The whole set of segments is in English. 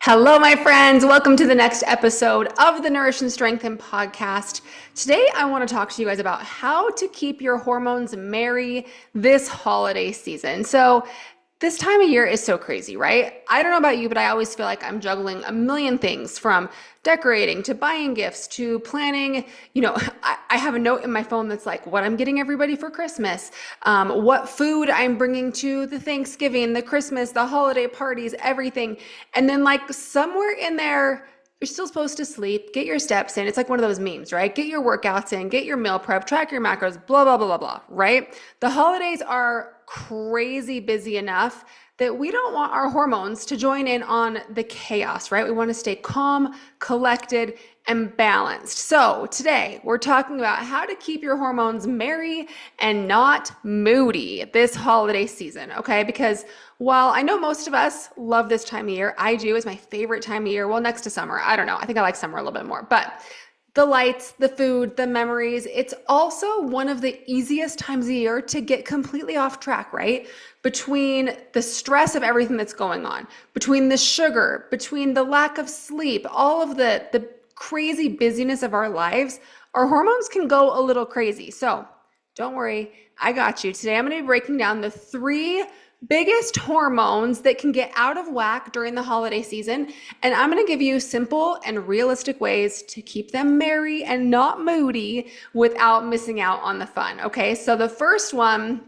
Hello, my friends. Welcome to the next episode of the Nourish and Strengthen podcast. Today, I want to talk to you guys about how to keep your hormones merry this holiday season. So this time of year is so crazy, right? I don't know about you, but I always feel like I'm juggling a million things, from decorating to buying gifts to planning. I have a note in my phone that's like what I'm getting everybody for Christmas, what food I'm bringing to the Thanksgiving, the Christmas, the holiday parties, everything. And then like somewhere in there, you're still supposed to sleep, get your steps in. It's like one of those memes, right? Get your workouts in, get your meal prep, track your macros, blah, blah, blah, blah, blah, right? The holidays are crazy busy enough that we don't want our hormones to join in on the chaos, right? We want to stay calm, collected, and balanced. So today we're talking about how to keep your hormones merry and not moody this holiday season, okay? Because while I know most of us love this time of year, I do. It's my favorite time of year. Well, next to summer. I don't know. I think I like summer a little bit more, but the lights, the food, the memories, it's also one of the easiest times of year to get completely off track, right? Between the stress of everything that's going on, between the sugar, between the lack of sleep, all of the crazy busyness of our lives, our hormones can go a little crazy. So don't worry, I got you. Today I'm going to be breaking down the 3 biggest hormones that can get out of whack during the holiday season. And I'm going to give you simple and realistic ways to keep them merry and not moody without missing out on the fun. Okay, so the first one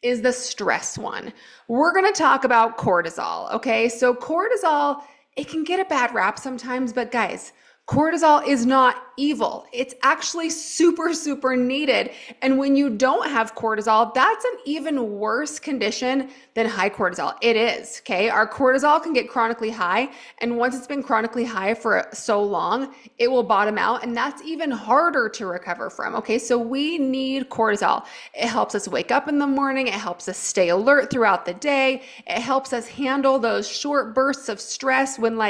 is the stress one. We're going to talk about cortisol. Okay, so cortisol, it can get a bad rap sometimes, but guys, cortisol is not evil. It's actually super, super needed. And when you don't have cortisol, that's an even worse condition than high cortisol. It is, okay? Our cortisol can get chronically high. And once it's been chronically high for so long, it will bottom out. And that's even harder to recover from, okay? So we need cortisol. It helps us wake up in the morning. It helps us stay alert throughout the day. It helps us handle those short bursts of stress when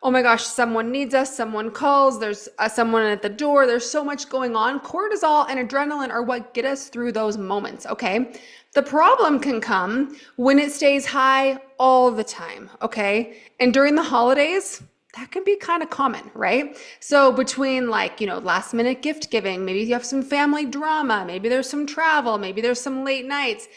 oh my gosh, someone needs us, someone calls, there's someone at the door, there's so much going on. Cortisol and adrenaline are what get us through those moments, okay? The problem can come when it stays high all the time, okay? And during the holidays, that can be kind of common, right? So between last minute gift giving, maybe you have some family drama, maybe there's some travel, maybe there's some late nights.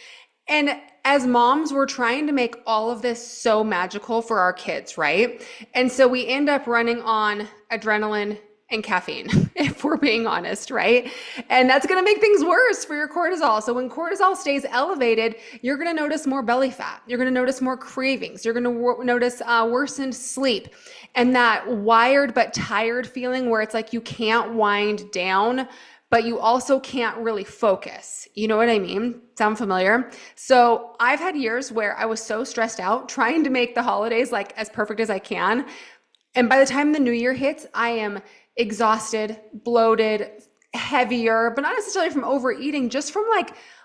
And as moms, we're trying to make all of this so magical for our kids, right? And so we end up running on adrenaline and caffeine, if we're being honest, right? And that's going to make things worse for your cortisol. So when cortisol stays elevated, you're going to notice more belly fat. You're going to notice more cravings. You're going to notice worsened sleep and that wired but tired feeling where it's like you can't wind down, but you also can't really focus. You know what I mean? Sound familiar? So I've had years where I was so stressed out trying to make the holidays as perfect as I can. And by the time the new year hits, I am exhausted, bloated, heavier, but not necessarily from overeating, just from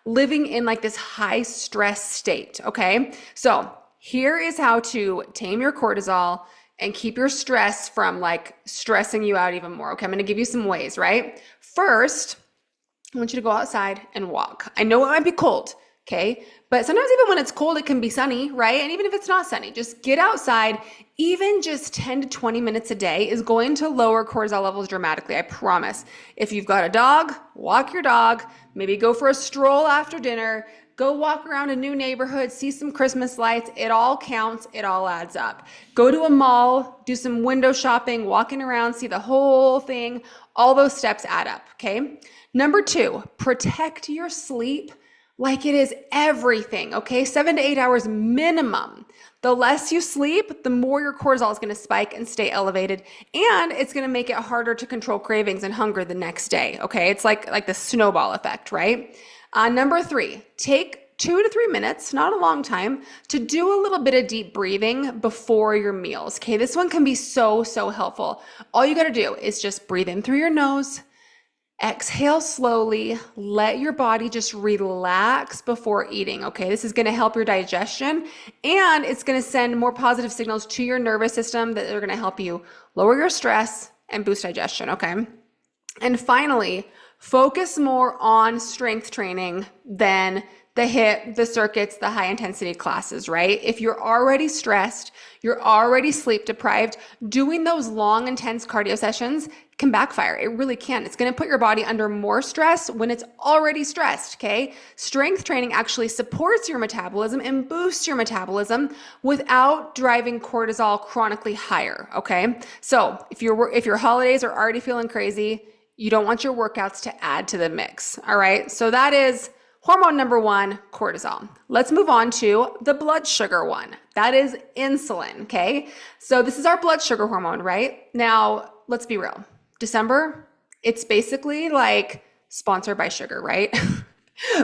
living in this high stress state. Okay. So here is how to tame your cortisol and keep your stress from stressing you out even more. Okay, I'm gonna give you some ways, right? First, I want you to go outside and walk. I know it might be cold, okay? But sometimes even when it's cold, it can be sunny, right? And even if it's not sunny, just get outside. Even just 10 to 20 minutes a day is going to lower cortisol levels dramatically, I promise. If you've got a dog, walk your dog, maybe go for a stroll after dinner, go walk around a new neighborhood, see some Christmas lights. It all counts. It all adds up. Go to a mall, do some window shopping, walking around, see the whole thing. All those steps add up, okay? Number 2, protect your sleep like it is everything, okay? 7 to 8 hours minimum. The less you sleep, the more your cortisol is going to spike and stay elevated, and it's going to make it harder to control cravings and hunger the next day, okay? It's like the snowball effect, right? Number 3, take 2 to 3 minutes, not a long time, to do a little bit of deep breathing before your meals. Okay, this one can be so, so helpful. All you got to do is just breathe in through your nose, exhale slowly, let your body just relax before eating. Okay, this is going to help your digestion, and it's going to send more positive signals to your nervous system that are going to help you lower your stress and boost digestion. Okay, and finally, focus more on strength training than the HIIT, the circuits, the high intensity classes, right? If you're already stressed, you're already sleep deprived, doing those long, intense cardio sessions can backfire. It really can. It's going to put your body under more stress when it's already stressed, okay? Strength training actually supports your metabolism and boosts your metabolism without driving cortisol chronically higher, okay? So if your holidays are already feeling crazy, you don't want your workouts to add to the mix, all right? So that is hormone number one, cortisol. Let's move on to the blood sugar one. That is insulin, okay? So this is our blood sugar hormone, right? Now, let's be real. December, it's basically like sponsored by sugar, right?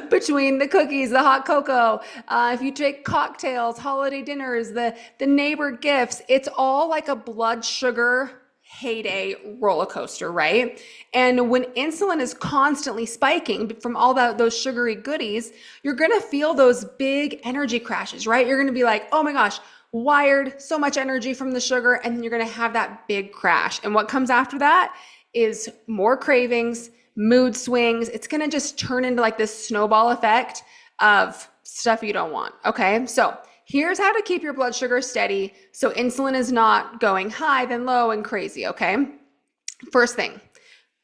Between the cookies, the hot cocoa, if you take cocktails, holiday dinners, the neighbor gifts, it's all like a blood sugar heyday roller coaster, right? And when insulin is constantly spiking from all those sugary goodies, you're going to feel those big energy crashes, right? You're going to be like, oh my gosh, wired, so much energy from the sugar, and then you're going to have that big crash. And what comes after that is more cravings, mood swings. It's going to just turn into like this snowball effect of stuff you don't want, okay? So here's how to keep your blood sugar steady so insulin is not going high, then low and crazy, okay? First thing,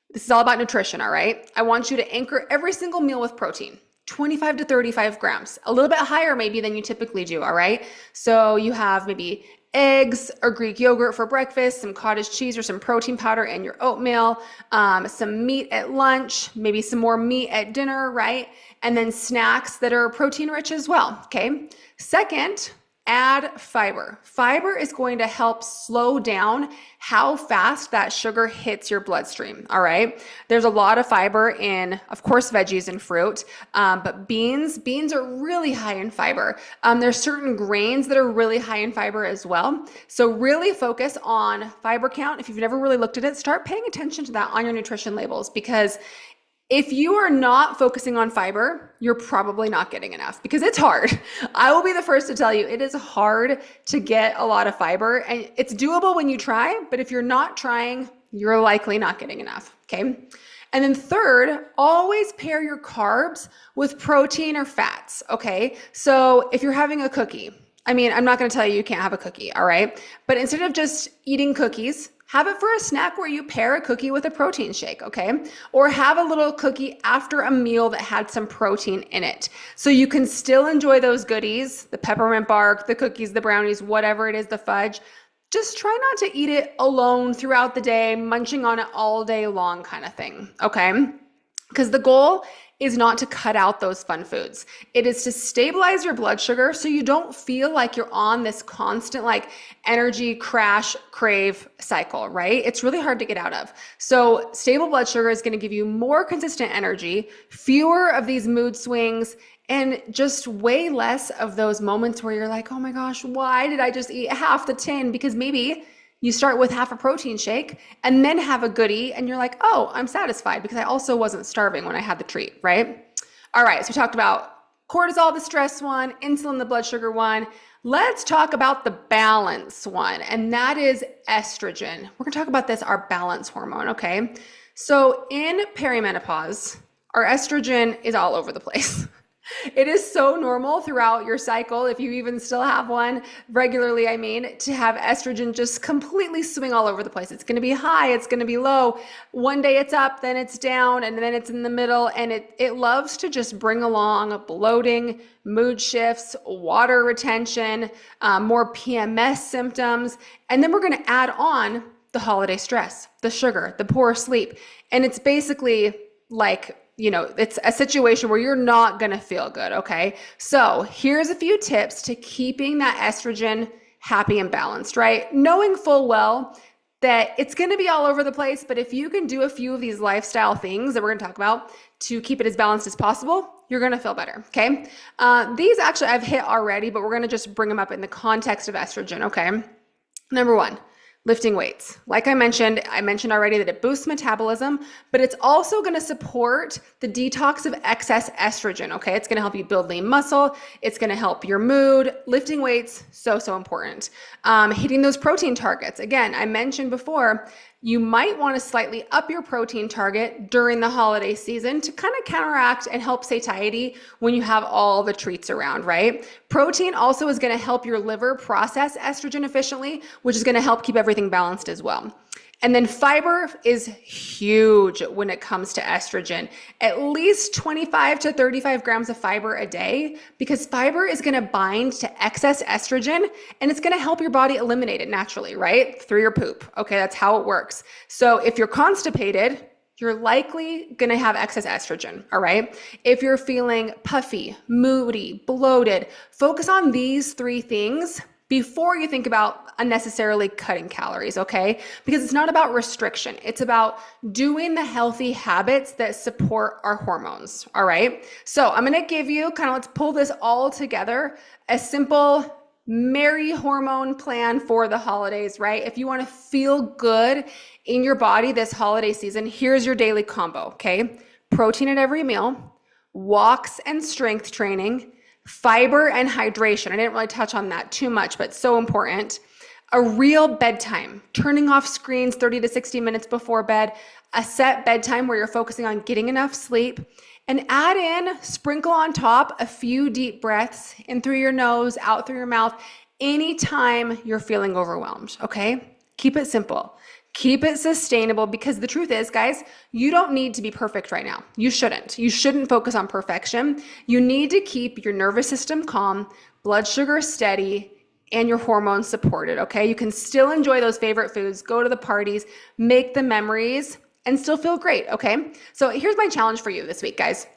this is all about nutrition, all right? I want you to anchor every single meal with protein, 25 to 35 grams, a little bit higher maybe than you typically do, all right? So you have maybe eggs or Greek yogurt for breakfast, some cottage cheese or some protein powder in your oatmeal, some meat at lunch, maybe some more meat at dinner, right? And then snacks that are protein rich as well, okay? Second, add fiber. Fiber is going to help slow down how fast that sugar hits your bloodstream, all right? There's a lot of fiber in, of course, veggies and fruit, but beans are really high in fiber. There's certain grains that are really high in fiber as well. So really focus on fiber count. If you've never really looked at it, start paying attention to that on your nutrition labels, because if you are not focusing on fiber, you're probably not getting enough, because it's hard. I will be the first to tell you, it is hard to get a lot of fiber, and it's doable when you try, but if you're not trying, you're likely not getting enough, okay? And then third, always pair your carbs with protein or fats, okay? So if you're having a cookie, I'm not gonna tell you you can't have a cookie, all right? But instead of just eating cookies, have it for a snack where you pair a cookie with a protein shake, okay? Or have a little cookie after a meal that had some protein in it. So you can still enjoy those goodies, the peppermint bark, the cookies, the brownies, whatever it is, the fudge. Just try not to eat it alone throughout the day, munching on it all day long kind of thing, okay? Because the goal is not to cut out those fun foods. It is to stabilize your blood sugar so you don't feel like you're on this constant like energy crash crave cycle, right? It's really hard to get out of. So stable blood sugar is going to give you more consistent energy, fewer of these mood swings, and just way less of those moments where you're like, oh my gosh, why did I just eat half the tin? Because maybe you start with half a protein shake and then have a goodie and you're like, oh, I'm satisfied because I also wasn't starving when I had the treat, right? All right, so we talked about cortisol, the stress one, insulin, the blood sugar one. Let's talk about the balance one, and that is estrogen. We're gonna talk about this, our balance hormone, okay? So in perimenopause, our estrogen is all over the place. It is so normal throughout your cycle, if you even still have one regularly, to have estrogen just completely swing all over the place. It's going to be high, it's going to be low. One day it's up, then it's down, and then it's in the middle. And it loves to just bring along bloating, mood shifts, water retention, more PMS symptoms. And then we're going to add on the holiday stress, the sugar, the poor sleep. And it's basically like, it's a situation where you're not going to feel good, okay? So here's a few tips to keeping that estrogen happy and balanced, right? Knowing full well that it's going to be all over the place, but if you can do a few of these lifestyle things that we're going to talk about to keep it as balanced as possible, you're going to feel better, okay? These actually I've hit already, but we're going to just bring them up in the context of estrogen, okay? Number one, lifting weights. Like I mentioned already that it boosts metabolism, but it's also going to support the detox of excess estrogen, okay? It's going to help you build lean muscle. It's going to help your mood. Lifting weights, so important. Hitting those protein targets. Again, I mentioned before, you might want to slightly up your protein target during the holiday season to kind of counteract and help satiety when you have all the treats around, right? Protein also is going to help your liver process estrogen efficiently, which is going to help keep everything balanced as well. And then fiber is huge when it comes to estrogen. At least 25 to 35 grams of fiber a day, because fiber is going to bind to excess estrogen and it's going to help your body eliminate it naturally, right? Through your poop. Okay, that's how it works. So if you're constipated, you're likely going to have excess estrogen, all right? If you're feeling puffy, moody, bloated, focus on these 3 things before you think about unnecessarily cutting calories, okay? Because it's not about restriction. It's about doing the healthy habits that support our hormones, all right? So I'm gonna give you let's pull this all together, a simple merry hormone plan for the holidays, right? If you wanna feel good in your body this holiday season, here's your daily combo, okay? Protein at every meal, walks and strength training, fiber and hydration. I didn't really touch on that too much, but so important. A real bedtime, turning off screens 30 to 60 minutes before bed, a set bedtime where you're focusing on getting enough sleep, and add in, sprinkle on top a few deep breaths in through your nose, out through your mouth, anytime you're feeling overwhelmed, okay? Keep it simple. Keep it sustainable, because the truth is, guys, you don't need to be perfect right now. You shouldn't. You shouldn't focus on perfection. You need to keep your nervous system calm, blood sugar steady, and your hormones supported, okay? You can still enjoy those favorite foods, go to the parties, make the memories, and still feel great, okay? So here's my challenge for you this week, guys.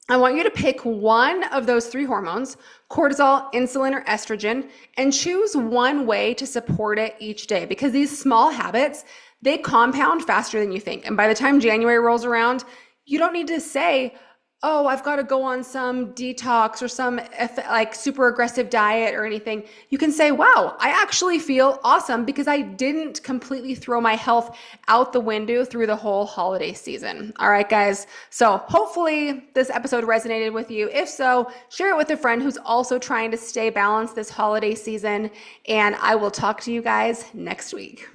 I want you to pick one of those 3 hormones, cortisol, insulin, or estrogen, and choose one way to support it each day, because these small habits, they compound faster than you think. And by the time January rolls around, you don't need to say, oh, I've got to go on some detox or some super aggressive diet or anything. You can say, wow, I actually feel awesome because I didn't completely throw my health out the window through the whole holiday season. All right, guys. So hopefully this episode resonated with you. If so, share it with a friend who's also trying to stay balanced this holiday season. And I will talk to you guys next week.